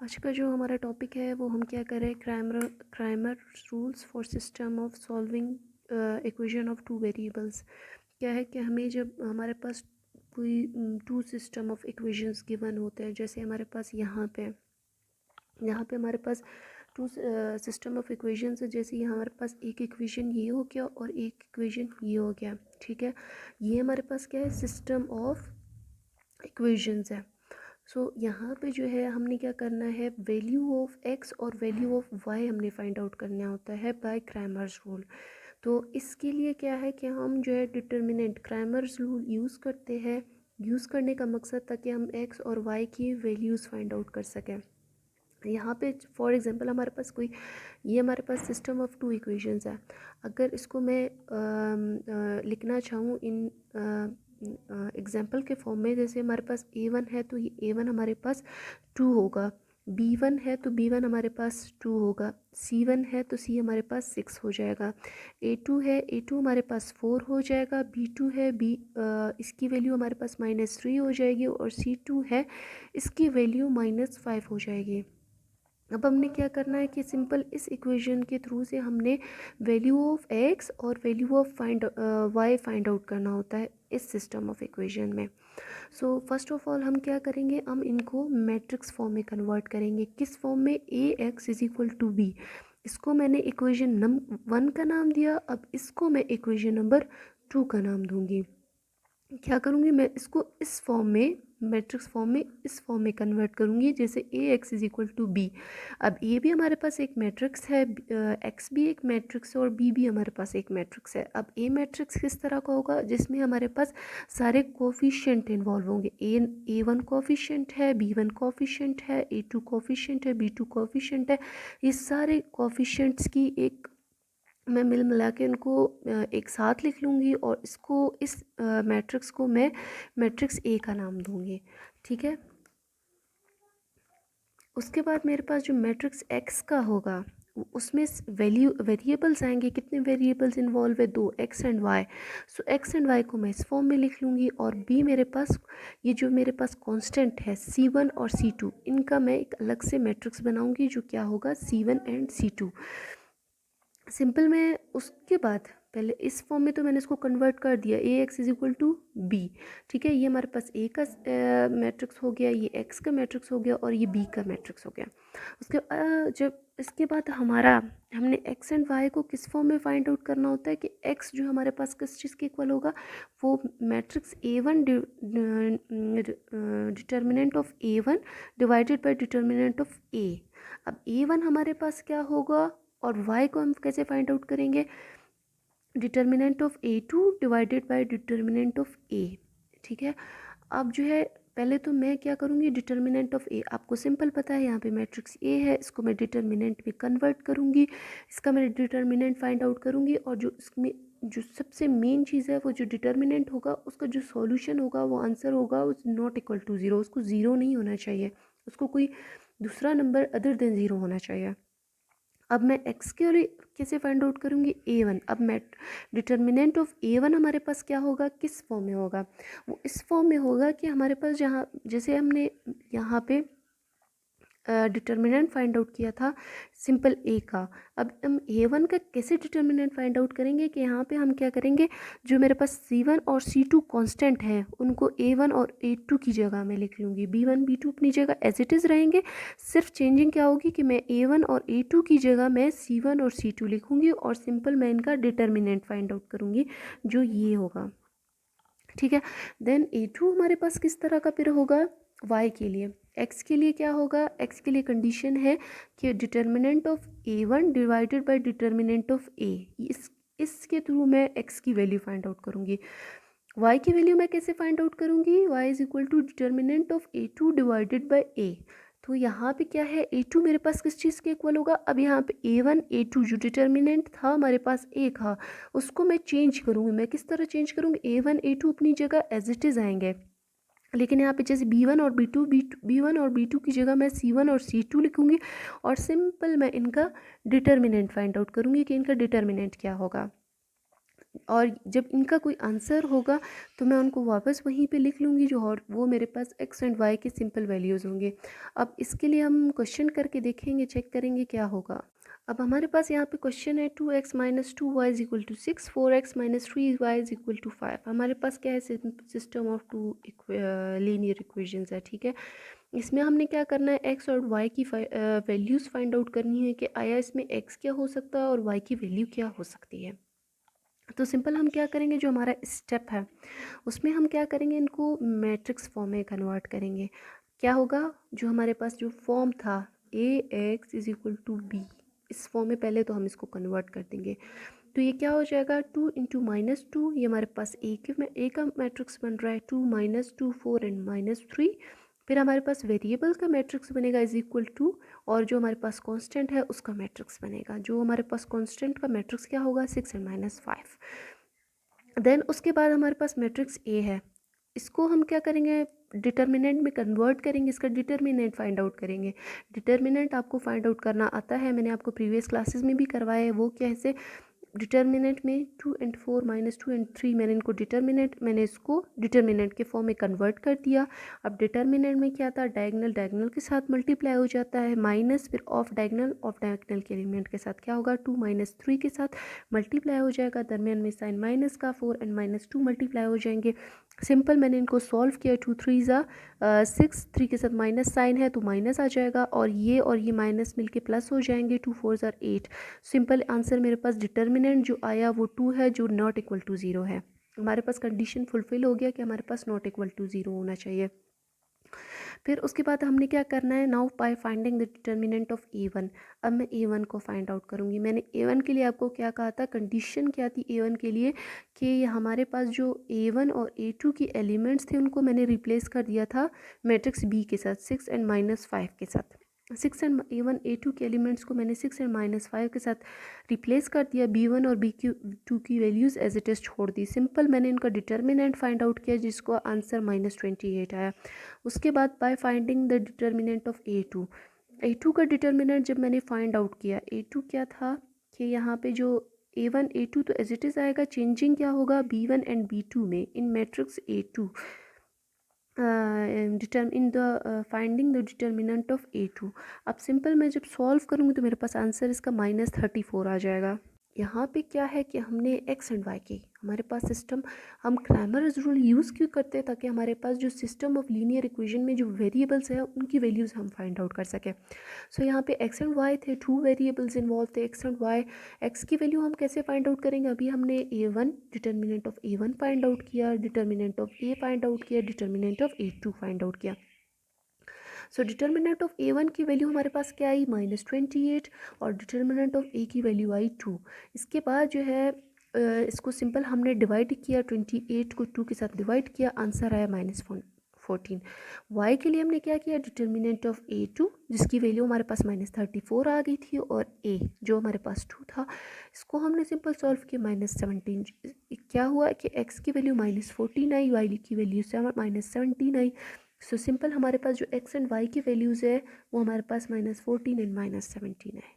आज का जो हमारा टॉपिक है वो हम क्या कर रहे हैं, Cramer rules for system of solving equation of two variables. क्या है कि हमें जब हमारे पास कोई two system of equations given होते हैं, जैसे हमारे पास यहाँ पे हमारे पास टू सिस्टम ऑफ इक्वेशंस है। जैसे यहाँ हमारे पास एक इक्वेशन ये हो गया और एक इक्वेशन ये हो गया, ठीक है। ये हमारे पास क्या है, सिस्टम ऑफ इक्वेशंस है। यहाँ पे जो है हमने क्या करना है, वैल्यू ऑफ एक्स और वैल्यू ऑफ वाई हमने फाइंड आउट करना होता है बाय क्रैमर्स रूल। तो इसके लिए क्या है कि हम जो है डिटर्मिनेंट क्रैमर्स रूल यूज़ करते हैं। यूज़ करने का मकसद ताकि हम एक्स और वाई की वैल्यूज़ फाइंड आउट कर सकें। यहाँ पे फॉर एग्जांपल हमारे पास ये हमारे पास सिस्टम ऑफ टू इक्वेशंस है। अगर इसको मैं लिखना चाहूँ इन एग्जांपल के फॉर्म में, जैसे हमारे पास a1 है तो ये a1 हमारे पास 2 होगा, b1 है तो b1 हमारे पास 2 होगा, c1 है तो c हमारे पास 6 हो जाएगा, a2 है a2 हमारे पास 4 हो जाएगा, b2 है इसकी वैल्यू हमारे पास -3 हो जाएगी और c2 है इसकी वैल्यू -5 हो जाएगी। अब हमने क्या करना है कि सिंपल इस इक्वेशन के थ्रू से हमने वैल्यू ऑफ एक्स और value of Y find out करना होता है इस सिस्टम ऑफ इक्वेशन में। सो फर्स्ट ऑफ ऑल हम क्या करेंगे, हम इनको मैट्रिक्स फॉर्म में कन्वर्ट करेंगे। किस फॉर्म में, A X is equal to B. इसको मैंने इक्वेशन नंबर 1 का नाम दिया, अब इसको मैं इक्वेशन नंबर 2 का नाम दूंगी। क्या करूँगी, मैं इसको इस फॉर्म में, मैट्रिक्स फॉर्म में, इस फॉर्म में कन्वर्ट करूँगी, जैसे A X is equal to B. अब ए भी हमारे पास एक मैट्रिक्स है, एक्स भी एक मैट्रिक्स है और बी भी हमारे पास एक मैट्रिक्स है। अब ए मैट्रिक्स किस तरह का होगा, जिसमें हमारे पास सारे कोफिशिएंट इन्वॉल्व होंगे। ए1 कोफिशिएंट है, b1 कोफिशिएंट है, a2 कोफिशिएंट है, b2 कोफिशिएंट है। ये सारे कोफिशिएंट्स की एक मैं मिल मिला के इनको एक साथ लिख लूँगी और इस मैट्रिक्स को मैं मैट्रिक्स ए का नाम दूँगी, ठीक है। उसके बाद मेरे पास जो मैट्रिक्स एक्स का होगा उसमें वेरिएबल्स आएंगे। कितने वेरिएबल्स इन्वॉल्व है, 2, X and Y. So X and Y को मैं इस फॉर्म में लिख लूँगी और बी मेरे पास, ये जो मेरे पास कांस्टेंट है c1 और c2, इनका मैं एक अलग से मैट्रिक्स बनाऊँगी जो क्या होगा, c1 एंड c2। सिंपल में उसके बाद पहले इस फॉर्म में तो मैंने इसको कन्वर्ट कर दिया, A X is equal to B, ठीक है। ये हमारे पास ए का मैट्रिक्स हो गया, ये एक्स का मैट्रिक्स हो गया और ये बी का मैट्रिक्स हो गया। उसके जब इसके बाद हमने एक्स एंड वाई को किस फॉर्म में फाइंड आउट करना होता है कि एक्स जो हमारे पास किस चीज़ के इक्वल होगा, वो matrix A1 determinant of A1 divided by determinant of A। अब A1 हमारे पास क्या होगा और y को हम कैसे फाइंड आउट करेंगे, determinant of A2 divided by determinant of A, ठीक है। अब जो है पहले तो मैं क्या करूँगी, डिटर्मिनेंट ऑफ A आपको सिंपल पता है, यहाँ पे मैट्रिक्स A है, इसको मैं डिटर्मिनेंट में कन्वर्ट करूँगी, इसका मैं डिटर्मिनेंट फाइंड आउट करूँगी और जो इसमें जो सबसे मेन चीज़ है वो जो डिटर्मिनेंट होगा उसका जो सॉल्यूशन होगा, वो आंसर होगा, वो नॉट इक्वल टू ज़ीरो। उसको ज़ीरो नहीं होना चाहिए, उसको कोई दूसरा नंबर अदर देन ज़ीरो होना चाहिए। अब मैं एक्स के लिए कैसे फाइंड आउट करूँगी, A1। अब मैं डिटर्मिनेंट ऑफ A1 हमारे पास क्या होगा, किस फॉर्म में होगा, वो इस फॉर्म में होगा कि हमारे पास जहाँ जैसे हमने यहाँ पे डिटर्मिनेंट फाइंड आउट किया था सिंपल ए का। अब हम A1 का कैसे डिटर्मिनेंट फाइंड आउट करेंगे कि यहाँ पे हम क्या करेंगे, जो मेरे पास C1 और C2 कांस्टेंट है उनको A1 और A2 की जगह मैं लिख लूँगी, B1 B2 अपनी जगह एज इट इज़ रहेंगे। सिर्फ चेंजिंग क्या होगी कि मैं A1 और A2 की जगह मैं C1 और C2 लिखूँगी और सिंपल मैं इनका डिटर्मिनेंट फाइंड आउट करूँगी जो ये होगा, ठीक है। देन A2 हमारे पास किस तरह का फिर होगा, y के लिए। x के लिए क्या होगा, x के लिए कंडीशन है कि determinant of A1 divided by determinant of A। इसके थ्रू मैं x की वैल्यू फाइंड आउट करूँगी। y की वैल्यू मैं कैसे फाइंड आउट करूँगी, y is equal to determinant of A2 divided by A। तो यहाँ पे क्या है, A2 मेरे पास किस चीज़ के इक्वल होगा, अब यहाँ पे A1 A2 जो डिटर्मिनेंट था हमारे पास A था, उसको मैं चेंज करूँगी। मैं किस तरह चेंज करूँगी, A1 A2 अपनी जगह एज इट इज़ आएंगे, लेकिन यहाँ पे जैसे B1 और B1 और B2 की जगह मैं C1 और C2 लिखूँगी और सिंपल मैं इनका डिटर्मिनेंट फाइंड आउट करूँगी कि इनका डिटर्मिनेंट क्या होगा। और जब इनका कोई आंसर होगा तो मैं उनको वापस वहीं पे लिख लूँगी जो, और वो मेरे पास एक्स एंड वाई के सिंपल वैल्यूज़ होंगे। अब इसके लिए हम क्वेश्चन करके देखेंगे, चेक करेंगे क्या होगा। अब हमारे पास यहाँ पे क्वेश्चन है 2x minus 2y is equal to 6, 4x minus 3y is equal to 5। हमारे पास क्या है, system of two linear equations है, ठीक है। इसमें हमने क्या करना है, x और y की वैल्यूज़ फाइंड आउट करनी है कि आया इसमें x क्या हो सकता है और y की वैल्यू क्या हो सकती है। तो सिंपल हम क्या करेंगे, जो हमारा स्टेप है उसमें हम क्या करेंगे, इनको मैट्रिक्स फॉर्म में कन्वर्ट करेंगे। क्या होगा, जो हमारे पास जो फॉर्म था ax is equal to B, इस फॉर्म में पहले तो हम इसको कन्वर्ट कर देंगे। तो ये क्या हो जाएगा, 2 इंटू माइनस 2, ये हमारे पास ए का मैट्रिक्स बन रहा है, 2 माइनस 2 4 एंड माइनस 3। फिर हमारे पास वेरिएबल का मैट्रिक्स बनेगा इज इक्वल टू, और जो हमारे पास कांस्टेंट है उसका मैट्रिक्स बनेगा। जो हमारे पास कांस्टेंट का मैट्रिक्स क्या होगा, 6 एंड माइनस 5। देन उसके बाद हमारे पास मैट्रिक्स ए है, इसको हम क्या करेंगे, डिटर्मिनेंट में कन्वर्ट करेंगे, इसका डिटर्मिनेंट फाइंड आउट करेंगे। डिटर्मिनेंट आपको फाइंड आउट करना आता है, मैंने आपको प्रीवियस क्लासेस में भी करवाया है। वो कैसे, डिटर्मिनेंट में 2 एंड 4 माइनस 2 एंड 3, मैंने इसको डिटर्मिनेंट के फॉर्म में कन्वर्ट कर दिया। अब डिटर्मिनेंट में क्या था, डायगनल डायगनल के साथ मल्टीप्लाई हो जाता है, माइनस फिर ऑफ डायगनल के एलिमेंट के साथ क्या होगा, 2 माइनस 3 के साथ मल्टीप्लाई हो जाएगा, दरमियान में साइन माइनस का, 4 एंड माइनस 2 मल्टीप्लाई हो जाएंगे। सिंपल मैंने इनको सॉल्व किया, 2 3 ज़ा 6, 3 के साथ माइनस साइन है तो माइनस आ जाएगा, और ये माइनस मिलके प्लस हो जाएंगे, 2 4 ज़ा 8। सिंपल आंसर मेरे पास डिटर्मिनेंट जो आया वो 2 है, जो नॉट इक्वल टू 0 है। हमारे पास कंडीशन फुलफिल हो गया कि हमारे पास नॉट इक्वल टू 0 होना चाहिए। फिर उसके बाद हमने क्या करना है, now bye finding the determinant of a1। अब मैं a1 को फाइंड आउट करूँगी। मैंने a1 के लिए आपको क्या कहा था, कंडीशन क्या थी a1 के लिए, कि हमारे पास जो a1 और a2 की एलिमेंट्स थे उनको मैंने रिप्लेस कर दिया था मैट्रिक्स b के साथ, 6 एंड माइनस 5 के साथ। 6 एंड a1 a2 के एलिमेंट्स को मैंने 6 एंड माइनस 5 के साथ रिप्लेस कर दिया, b1 और b2 की वैल्यूज़ एज इट इज़ छोड़ दी। सिंपल मैंने इनका डिटर्मिनेंट फाइंड आउट किया जिसको आंसर -28 आया। उसके बाद by finding the determinant of A two का डिटर्मिनेंट जब मैंने फाइंड आउट किया, ए टू क्या था कि यहाँ पे जो a1 a2 तो एज इट इज़ आएगा, चेंजिंग क्या होगा b1 एंड b2 में in matrix a2, in the finding the determinant of a2। अब सिंपल मैं जब सॉल्व करूँगी तो मेरे पास आंसर इसका -34 आ जाएगा। यहाँ पे क्या है कि हमने एक्स एंड वाई की, हमारे पास सिस्टम, हम क्रैमर्स रूल यूज़ क्यों करते हैं, ताकि हमारे पास जो सिस्टम ऑफ लीनियर इक्वेशन में जो वेरिएबल्स है उनकी वैल्यूज़ हम फाइंड आउट कर सकें। सो यहाँ पे एक्स एंड वाई थे, 2 वेरिएबल्स इन्वॉल्व थे एक्स एंड वाई। एक्स की वैल्यू हम कैसे फाइंड आउट करेंगे, अभी हमने a1 determinant of a1 find out किया, determinant of a find out किया, determinant of a2 find out किया। सो डिटर्मिनेंट ऑफ a1 की वैल्यू हमारे पास क्या आई, -28, और डिटर्मिनेंट ऑफ a की वैल्यू आई 2। इसके बाद जो है इसको सिंपल हमने डिवाइड किया, 28 को 2 के साथ डिवाइड किया, आंसर आया -14। y के लिए हमने क्या किया, डिटर्मिनेंट ऑफ a2 जिसकी वैल्यू हमारे पास -34 आ गई थी, और a जो हमारे पास 2 था, इसको हमने सिंपल सॉल्व किया, -17। क्या हुआ कि x की वैल्यू -14 आई, y की वैल्यू -17 आई। सो सिंपल हमारे पास जो एक्स एंड वाई की वैल्यूज़ है वो हमारे पास -14 एंड -17 है।